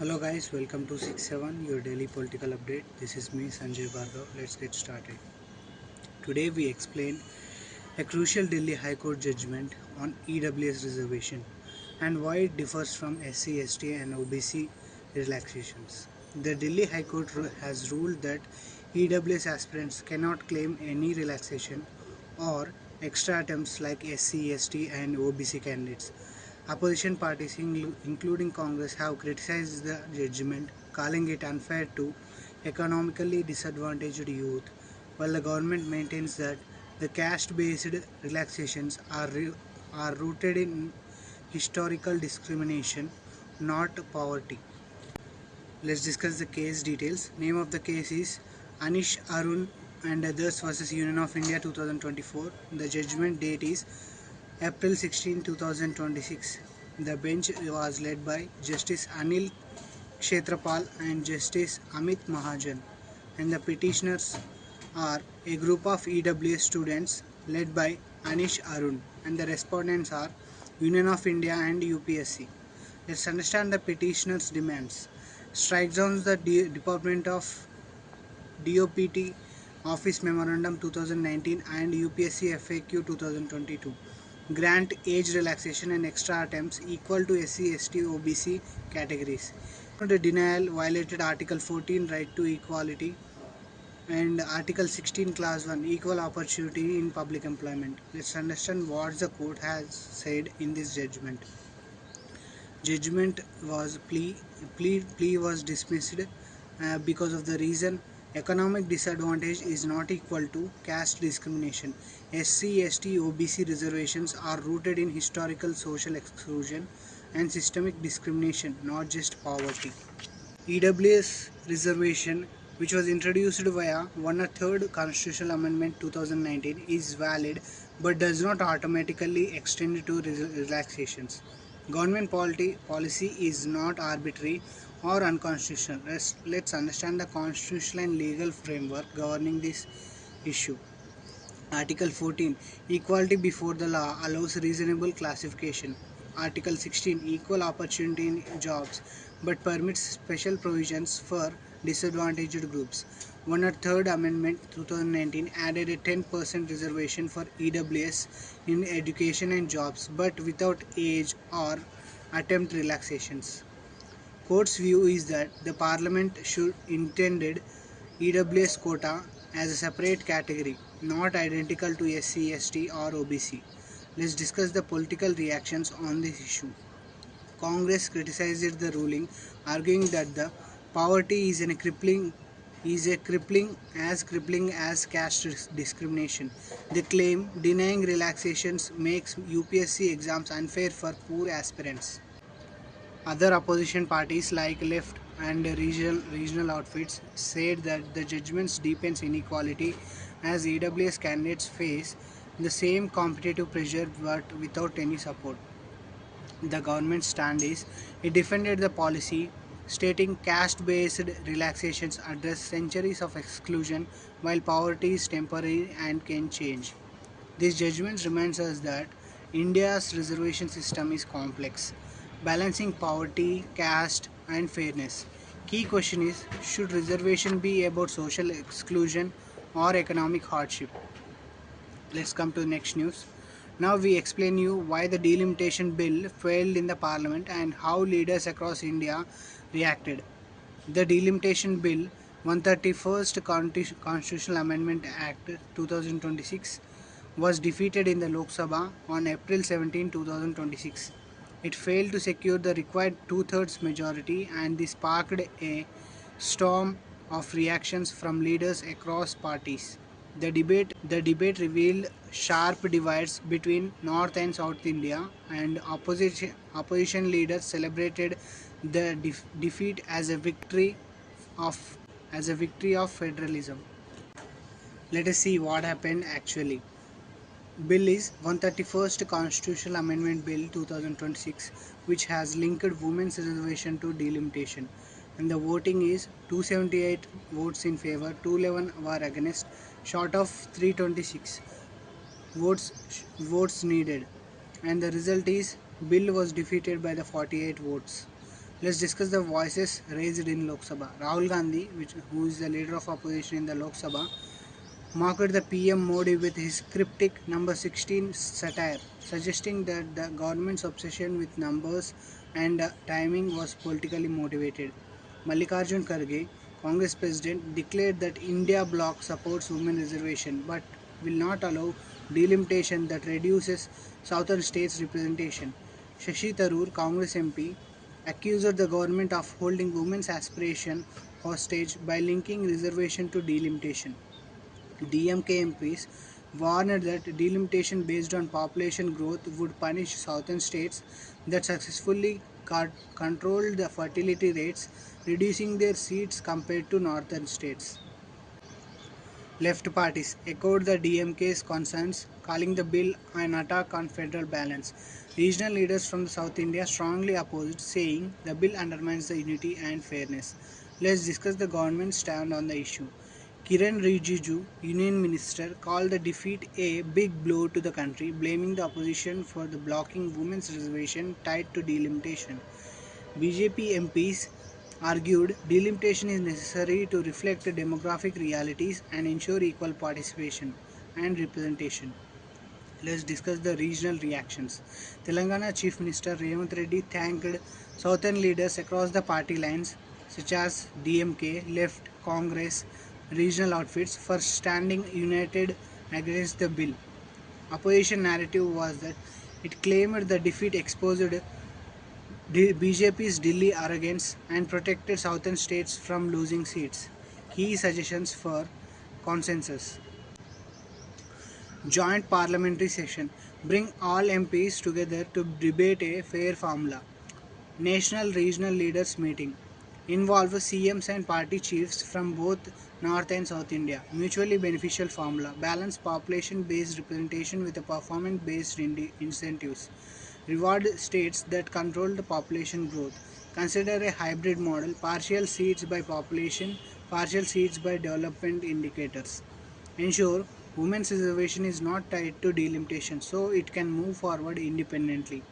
Hello guys, welcome to 67, your daily political update. This is me Sanjay Bhargav. Let's get started. Today we explain a crucial Delhi High Court judgment on EWS reservation and why it differs from SC, ST and OBC relaxations. The Delhi High Court has ruled that EWS aspirants cannot claim any relaxation or extra attempts like SC, ST and OBC candidates. Opposition parties, including Congress, have criticized the judgment, calling it unfair to economically disadvantaged youth, while the government maintains that the caste-based relaxations are rooted in historical discrimination, not poverty. Let's discuss the case details. Name of the case is Anish Arun and others versus Union of India 2024. The judgment date is April 16, 2026. The bench was led by Justice Anil Kshetrapal and Justice Amit Mahajan, and the petitioners are a group of EWS students led by Anish Arun, and the respondents are Union of India and UPSC. Let's understand the petitioners' demands. Strike down the Department of DOPT Office Memorandum 2019 and UPSC FAQ 2022. Grant age relaxation and extra attempts equal to SC, ST, OBC categories. The denial violated Article 14 right to equality and Article 16 Clause 1 equal opportunity in public employment. Let's understand what the court has said in this judgment. Judgment was plea was dismissed because of the reason economic disadvantage is not equal to caste discrimination. SC, ST, OBC reservations are rooted in historical social exclusion and systemic discrimination, not just poverty. EWS reservation, which was introduced via 1/3 Constitutional Amendment 2019, is valid but does not automatically extend to relaxations. Government policy is not arbitrary or unconstitutional. Let's understand the constitutional and legal framework governing this issue. Article 14, Equality before the law allows reasonable classification. Article 16, Equal opportunity in jobs, but permits special provisions for disadvantaged groups. 1/3 Amendment 2019 added a 10% reservation for EWS in education and jobs, but without age or attempt relaxations. Court's view is that the Parliament should intended EWS quota as a separate category, not identical to SC, ST or OBC. Let's discuss the political reactions on this issue. Congress criticized the ruling, arguing that the poverty is crippling as caste discrimination. They claim denying relaxations makes UPSC exams unfair for poor aspirants. Other opposition parties like left and regional outfits said that the judgments deepens inequality as EWS candidates face the same competitive pressure but without any support. The government's stand is it defended the policy, stating caste-based relaxations address centuries of exclusion while poverty is temporary and can change. This judgment reminds us that India's reservation system is complex, balancing poverty, caste, and fairness. Key question is, should reservation be about social exclusion or economic hardship? Let's come to the next news. Now we explain you why the delimitation bill failed in the parliament and how leaders across India reacted. The delimitation bill 131st Constitutional Amendment Act 2026 was defeated in the Lok Sabha on April 17, 2026. It failed to secure the required two-thirds majority, and this sparked a storm of reactions from leaders across parties. The debate revealed sharp divides between North and South India, and opposition leaders celebrated the defeat of as a victory of federalism. Let us see what happened actually. Bill is 131st Constitutional Amendment Bill 2026, which has linked women's reservation to delimitation, and the voting is 278 votes in favor, 211 were against, short of 326 votes needed, and the result is bill was defeated by the 48 votes. Let's discuss the voices raised in Lok Sabha. Rahul Gandhi, who is the leader of opposition in the Lok Sabha, mocked the PM Modi with his cryptic number 16 satire, suggesting that the government's obsession with numbers and timing was politically motivated. Mallikarjun Kharge, Congress president, declared that India bloc supports women reservation but will not allow delimitation that reduces southern states' representation. Shashi Tharoor, Congress MP, accused the government of holding women's aspiration hostage by linking reservation to delimitation. DMK MPs warned that delimitation based on population growth would punish southern states that successfully controlled the fertility rates, reducing their seats compared to northern states. Left parties echoed the DMK's concerns, calling the bill an attack on federal balance. Regional leaders from South India strongly opposed, saying the bill undermines the unity and fairness. Let's discuss the government's stand on the issue. Kiran Rijiju, Union Minister, called the defeat a big blow to the country, blaming the opposition for the blocking women's reservation tied to delimitation. BJP MPs argued delimitation is necessary to reflect the demographic realities and ensure equal participation and representation. Let's discuss the regional reactions. Telangana Chief Minister Revanth Reddy thanked southern leaders across the party lines, such as DMK, Left, Congress, regional outfits, for standing united against the bill. Opposition narrative was that it claimed the defeat exposed BJP's Delhi arrogance and protected southern states from losing seats. Key suggestions for consensus. Joint parliamentary session. Bring all MPs together to debate a fair formula. National regional leaders meeting. Involve CMs and party chiefs from both North and South India. Mutually beneficial formula. Balance population based representation with a performance based incentives. Reward states that control the population growth. Consider a hybrid model, partial seats by population, partial seats by development indicators. Ensure women's reservation is not tied to delimitation so it can move forward independently.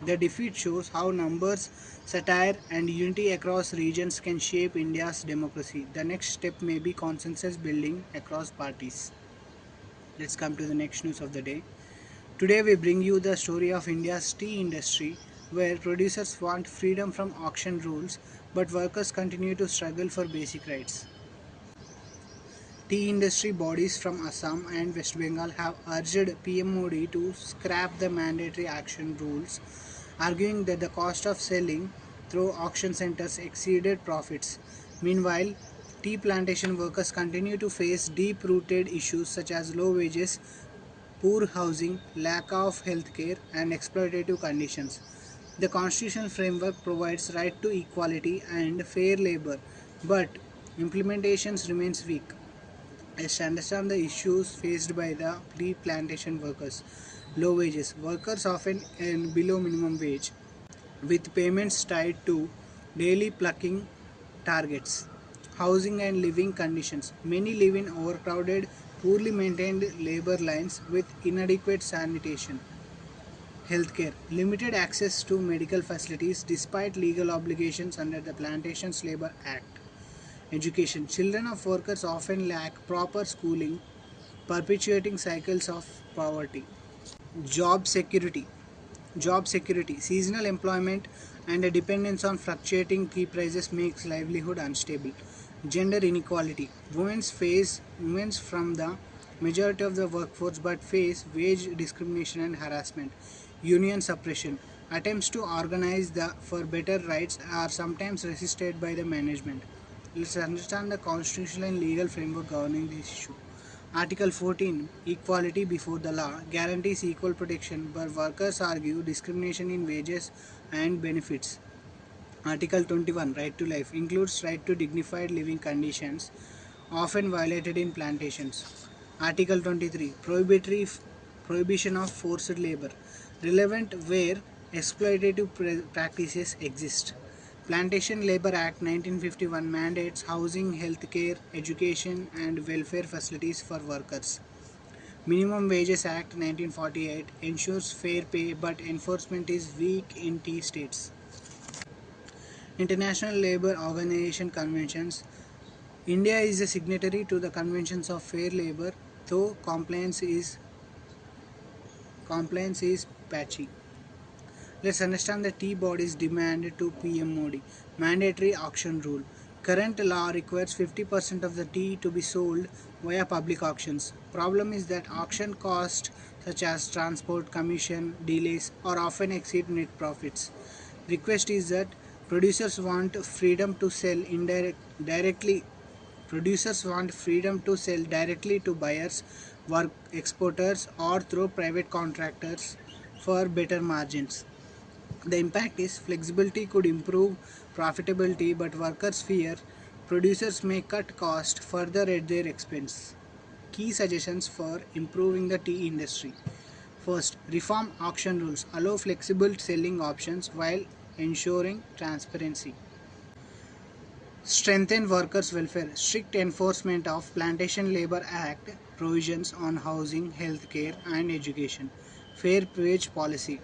The defeat shows how numbers, satire, and unity across regions can shape India's democracy. The next step may be consensus building across parties. Let's come to the next news of the day. Today we bring you the story of India's tea industry, where producers want freedom from auction rules but workers continue to struggle for basic rights. Tea industry bodies from Assam and West Bengal have urged PM Modi to scrap the mandatory auction rules, arguing that the cost of selling through auction centers exceeded profits. Meanwhile, tea plantation workers continue to face deep-rooted issues such as low wages, poor housing, lack of health care, and exploitative conditions. The constitutional framework provides right to equality and fair labor, but implementation remains weak. Let's understand the issues faced by the tea plantation workers. Low wages. Workers often earn below minimum wage, with payments tied to daily plucking targets. Housing and living conditions. Many live in overcrowded, poorly maintained labor lines with inadequate sanitation. Healthcare. Limited access to medical facilities despite legal obligations under the Plantations Labor Act. Education. Children of workers often lack proper schooling, perpetuating cycles of poverty. Job security. Job security, seasonal employment, and a dependence on fluctuating tea prices makes livelihood unstable. Gender inequality. Women from the majority of the workforce but face wage discrimination and harassment. Union suppression. Attempts to organize for better rights are sometimes resisted by the management. Let's understand the constitutional and legal framework governing this issue. Article 14, Equality before the law, guarantees equal protection, but workers argue discrimination in wages and benefits. Article 21, Right to life, includes right to dignified living conditions, often violated in plantations. Article 23, Prohibition of forced labor, relevant where exploitative practices exist. Plantation Labor Act 1951 mandates housing, health care, education, and welfare facilities for workers. Minimum Wages Act 1948 ensures fair pay but enforcement is weak in tea states. International Labour Organization conventions. India is a signatory to the Conventions of Fair Labour, though compliance is patchy. Let's understand the tea body's demand to PM Modi. Mandatory auction rule. Current law requires 50% of the tea to be sold via public auctions. Problem is that auction costs such as transport, commission, delays or often exceed net profits. Request is that producers want freedom to sell directly. Producers want freedom to sell directly to buyers, work exporters or through private contractors for better margins. The impact is flexibility could improve profitability, but workers fear producers may cut cost further at their expense. Key suggestions for improving the tea industry. First, reform auction rules. Allow flexible selling options while ensuring transparency. Strengthen workers' welfare. Strict enforcement of Plantation Labour Act provisions on housing, healthcare, and education. Fair wage policy.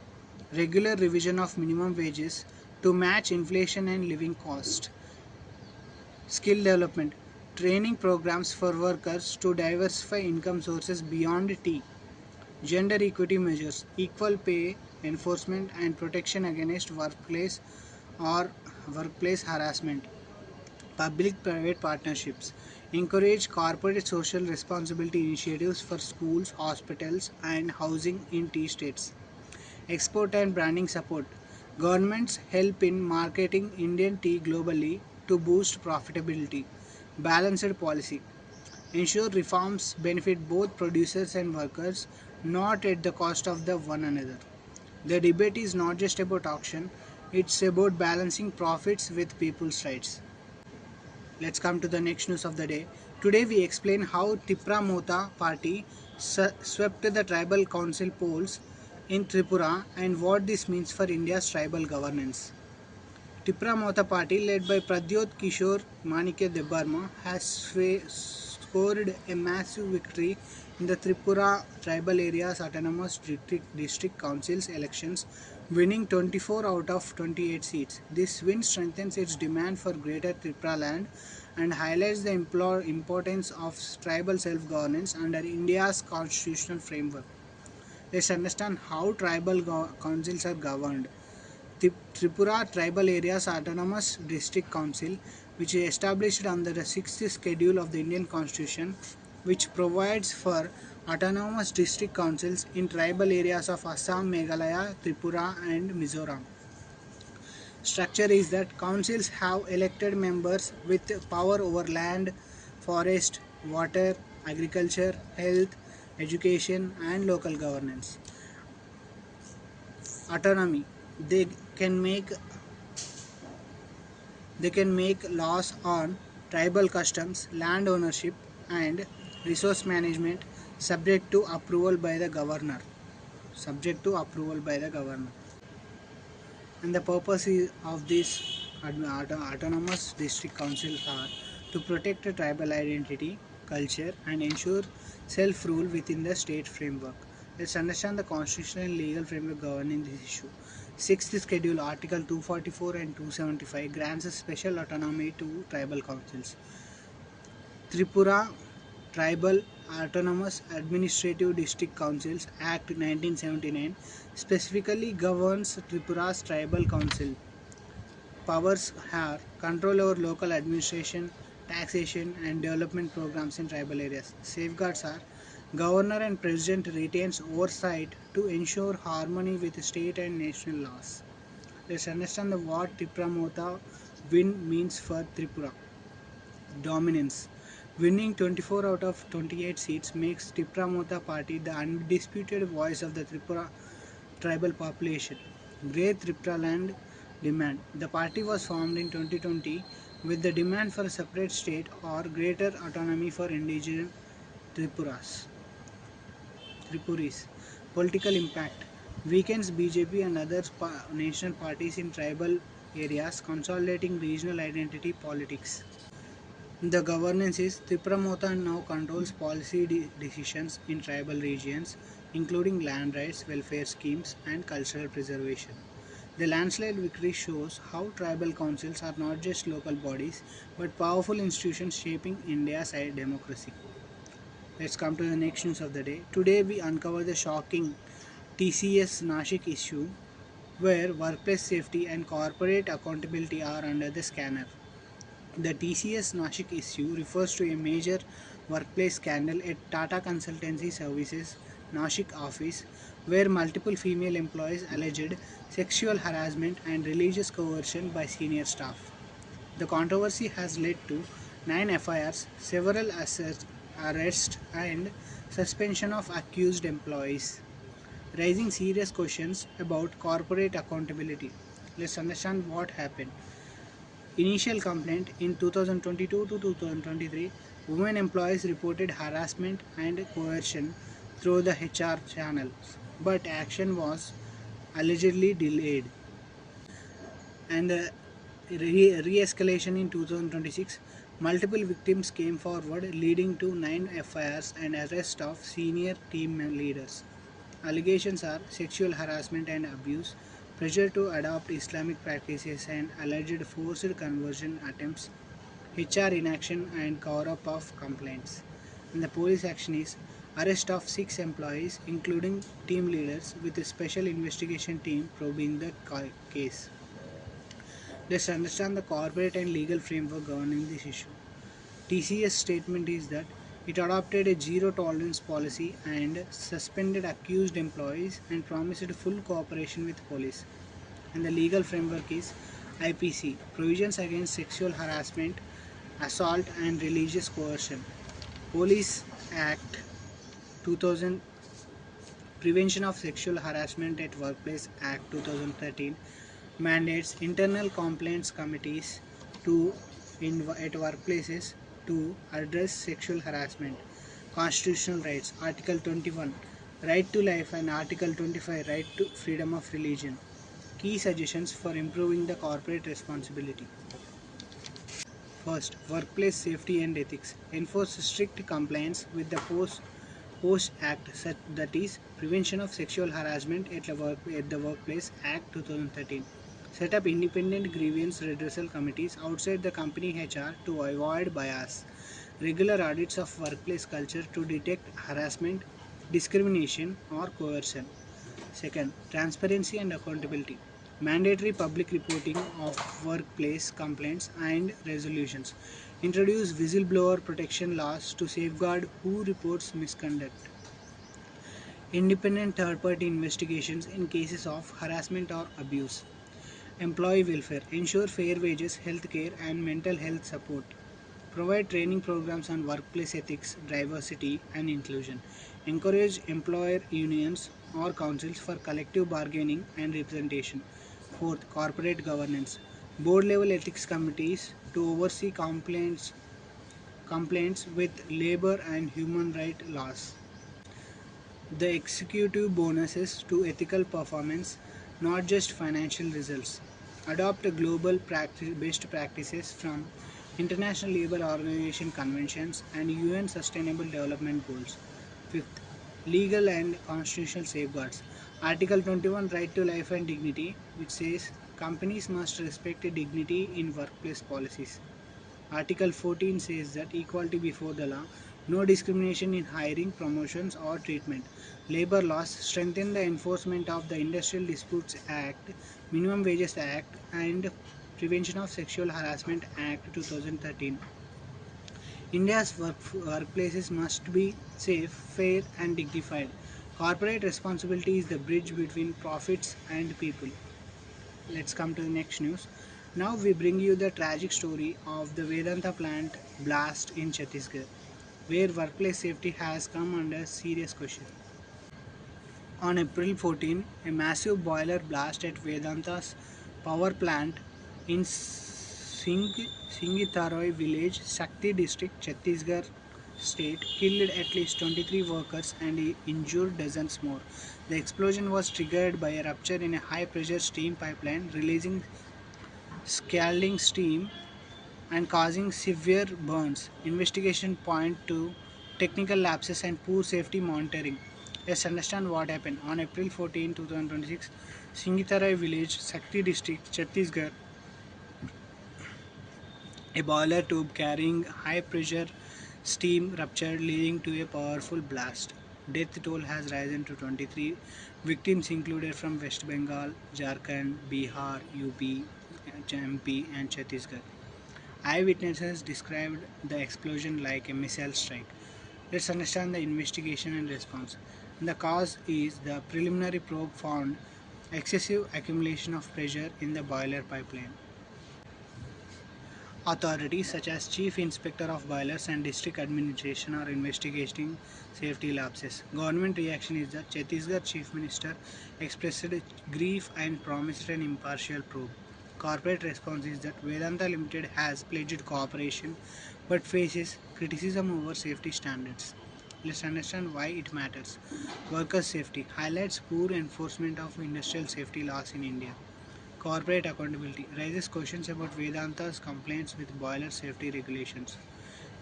Regular revision of minimum wages to match inflation and living cost. Skill development. Training programs for workers to diversify income sources beyond tea. Gender equity measures. Equal pay enforcement and protection against workplace harassment. Public-private partnerships. Encourage corporate social responsibility initiatives for schools, hospitals, and housing in tea states. Export and branding support. Governments help in marketing Indian tea globally to boost profitability. Balanced policy. Ensure reforms benefit both producers and workers, not at the cost of the one another. The debate is not just about auction, it's about balancing profits with people's rights. Let's come to the next news of the day. Today we explain how Tipra Mota party swept the tribal council polls in Tripura and what this means for India's tribal governance. Tipra Mota party led by Pradyot Kishore Manikya Debbarma has scored a massive victory in the Tripura tribal areas autonomous district councils elections, winning 24 out of 28 seats. This win strengthens its demand for greater Tripura land and highlights the importance of tribal self-governance under India's constitutional framework. Let's understand how tribal councils are governed. The Tripura Tribal Areas Autonomous District Council, which is established under the 6th schedule of the Indian Constitution, which provides for autonomous district councils in tribal areas of Assam, Meghalaya, Tripura and Mizoram. Structure is that councils have elected members with power over land, forest, water, agriculture, health, education and local governance. Autonomy. They can make laws on tribal customs, land ownership and resource management subject to approval by the governor. And the purpose of these autonomous district councils are to protect the tribal identity, culture and ensure self-rule within the state framework. Let's understand the constitutional and legal framework governing this issue. 6th schedule article 244 and 275 grants a special autonomy to tribal councils. Tripura Tribal Autonomous Administrative District Councils Act 1979 specifically governs Tripura's tribal council. Powers are control over local administration, taxation and development programs in tribal areas. Safeguards are Governor and President retains oversight to ensure harmony with state and national laws. Let's understand what Tripura Mota win means for Tripura. Dominance. Winning 24 out of 28 seats makes Tripura Mota party the undisputed voice of the Tripura tribal population. Great Tripura land demand. The party was formed in 2020 with the demand for a separate state or greater autonomy for indigenous Tripuris. Political impact. Weakens BJP and other national parties in tribal areas, consolidating regional identity politics. The governance is Tripura Mota now controls policy decisions in tribal regions, including land rights, welfare schemes, and cultural preservation. The landslide victory shows how tribal councils are not just local bodies but powerful institutions shaping India's democracy. Let's come to the next news of the day. Today we uncover the shocking TCS Nashik issue where workplace safety and corporate accountability are under the scanner. The TCS Nashik issue refers to a major workplace scandal at Tata Consultancy Services Nashik office where multiple female employees alleged sexual harassment and religious coercion by senior staff. The controversy has led to 9 FIRs, several arrests, and suspension of accused employees, raising serious questions about corporate accountability. Let's understand what happened. Initial complaint in 2022 to 2023, women employees reported harassment and coercion through the HR channels, but action was allegedly delayed. And the re-escalation in 2026, multiple victims came forward, leading to 9 FIRs and arrest of senior team leaders. Allegations are sexual harassment and abuse, pressure to adopt Islamic practices and alleged forced conversion attempts, HR inaction and cover-up of complaints. And the police action is arrest of 6 employees including team leaders with a special investigation team probing the case. Let's understand the corporate and legal framework governing this issue. TCS statement is that it adopted a zero tolerance policy and suspended accused employees and promised full cooperation with police. And the legal framework is IPC, provisions against sexual harassment, assault and religious coercion. Police Act 2000, Prevention of Sexual Harassment at Workplace Act 2013 mandates internal complaints committees at workplaces to address sexual harassment. Constitutional rights, Article 21, right to life, and Article 25, right to freedom of religion. Key suggestions for improving the corporate responsibility. First, workplace safety and ethics. Enforce strict compliance with the Post Act, that is, Prevention of Sexual Harassment at the Workplace Act 2013. Set up independent grievance redressal committees outside the company HR to avoid bias. Regular audits of workplace culture to detect harassment, discrimination, or coercion. Second, transparency and accountability. Mandatory public reporting of workplace complaints and resolutions. Introduce whistleblower protection laws to safeguard who reports misconduct. Independent third-party investigations in cases of harassment or abuse. Employee welfare. Ensure fair wages, health care, and mental health support. Provide training programs on workplace ethics, diversity, and inclusion. Encourage employer unions or councils for collective bargaining and representation. Fourth, corporate governance. Board level ethics committees to oversee complaints with labor and human rights laws. The executive bonuses to ethical performance, not just financial results. Adopt global best practices from International Labour Organization conventions and UN Sustainable Development Goals. Fifth, legal and constitutional safeguards. Article 21, right to life and dignity, which says companies must respect dignity in workplace policies. Article 14 says that equality before the law, no discrimination in hiring, promotions, or treatment. Labor laws strengthen the enforcement of the Industrial Disputes Act, Minimum Wages Act, and Prevention of Sexual Harassment Act 2013. India's workplaces must be safe, fair, and dignified. Corporate responsibility is the bridge between profits and people. Let's come to the next news. Now we bring you the tragic story of the Vedanta plant blast in Chhattisgarh, where workplace safety has come under serious question. On April 14, a massive boiler blast at Vedanta's power plant in Singitharoi village, Shakti district, Chhattisgarh state, killed at least 23 workers and injured dozens more. The explosion was triggered by a rupture in a high-pressure steam pipeline, releasing scalding steam and causing severe burns. Investigation point to technical lapses and poor safety monitoring. Let's understand what happened. On April 14, 2026, Singitarai village, Sakti district, Chhattisgarh, a boiler tube carrying high pressure steam ruptured, leading to a powerful blast. Death toll has risen to 23. Victims included from West Bengal, Jharkhand, Bihar, UP, MP, and Chhattisgarh. Eyewitnesses described the explosion like a missile strike. Let's understand the investigation and response. The cause is the preliminary probe found excessive accumulation of pressure in the boiler pipeline. Authorities such as Chief Inspector of Boilers and District Administration are investigating safety lapses. Government reaction is that Chhattisgarh Chief Minister expressed grief and promised an impartial probe. Corporate response is that Vedanta Limited has pledged cooperation but faces criticism over safety standards. Let's understand why it matters. Worker safety highlights poor enforcement of industrial safety laws in India. Corporate accountability raises questions about Vedanta's complaints with boiler safety regulations.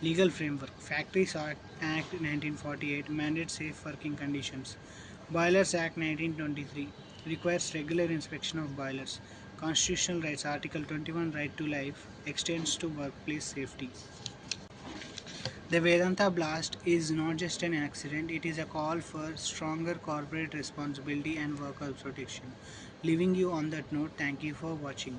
Legal framework Factories Act 1948 mandates safe working conditions. Boilers Act 1923 requires regular inspection of boilers. Constitutional rights Article 21 Right to life extends to workplace safety. The Vedanta blast is not just an accident, it is a call for stronger corporate responsibility and worker protection. Leaving you on that note, thank you for watching.